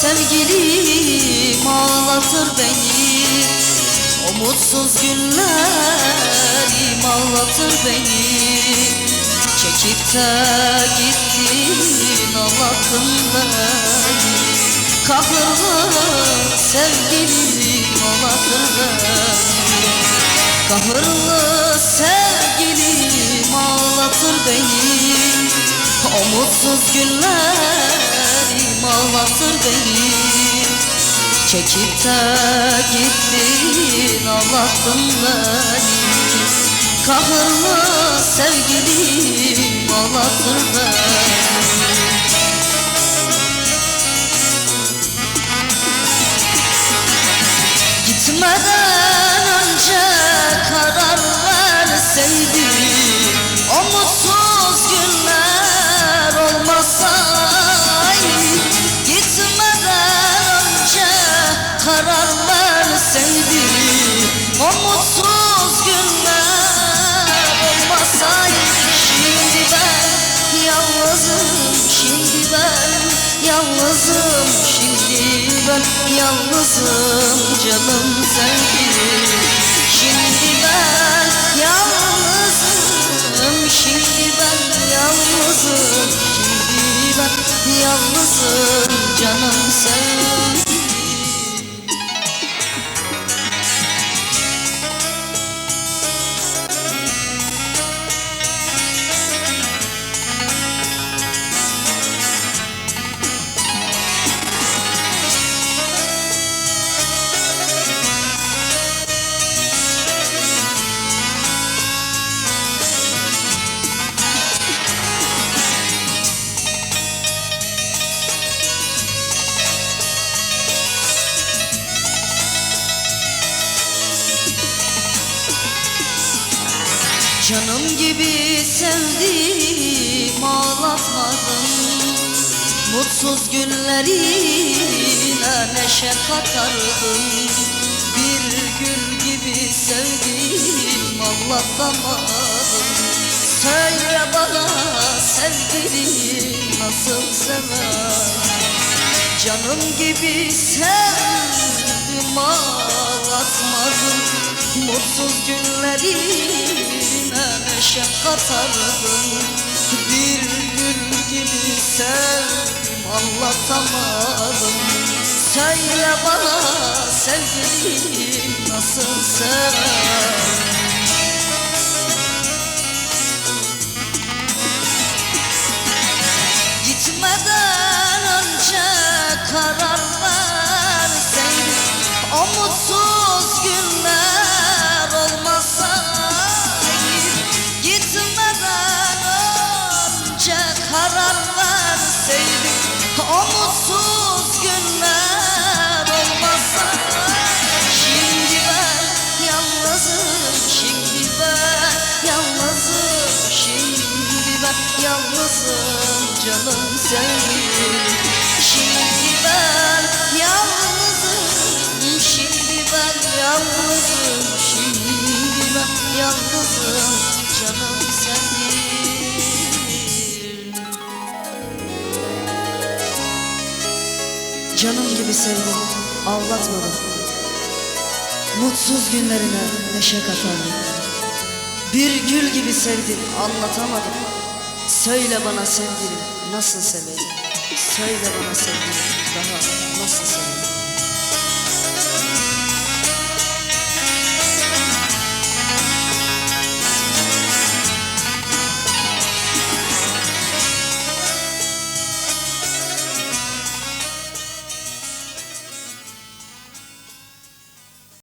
sevgilim ağlatır beni. O mutsuz günlerim ağlatır beni. Çekip de gittin ağlattın beni. Kahırlı sevgilim ağlatır beni. Kahırlı sevgilim ağlatır beni. O mutsuz günlerim ağlatır beni. Çekip de gittin ağlattın beni. Kahırlı sevgilim ağlatır beni. Gitmeden önce karar verseydim, o mutsuz günler olmasaydı. Gitmeden önce karar verseydim, o mutsuz günler olmasaydı. Şimdi ben yalnızım, şimdi ben yalnızım, şimdi ben yalnızım canım sevgilim. Şimdi ben yalnızım, şimdi ben yalnızım, şimdi ben yalnızım canım sevgilim. Canım gibi sevdim ağlatmadım. Mutsuz günlerine neşe katardım. Bir gül gibi sevdim ağlatamadım. Söyle bana sevgilim nasıl sever? Canım gibi sevdim ağlatmadım. Mutsuz günlerime neşe katardım. Bir gül gibi sevdim anlatamadım. Söyle bana sevgilim nasıl sever? Gitmeden önce karar verseydim, o mutsuz günler olmasaydı. Gitmeden önce karar verseydim, o mutsuz günler olmasaydı. Şimdi ben yalnızım, şimdi ben yalnızım, şimdi ben yalnızım canım sevgilim. Şimdi ben yalnızım, şimdi ben yalnızım, şimdi ben yalnızım canım sevgilim. Canım gibi sevdim, ağlatmadım. Mutsuz günlerine neşe katardım. Bir gül gibi sevdim, anlatamadım. Söyle bana sevgilim nasıl seveyim? Söyle bana sevgilim daha nasıl seveyim?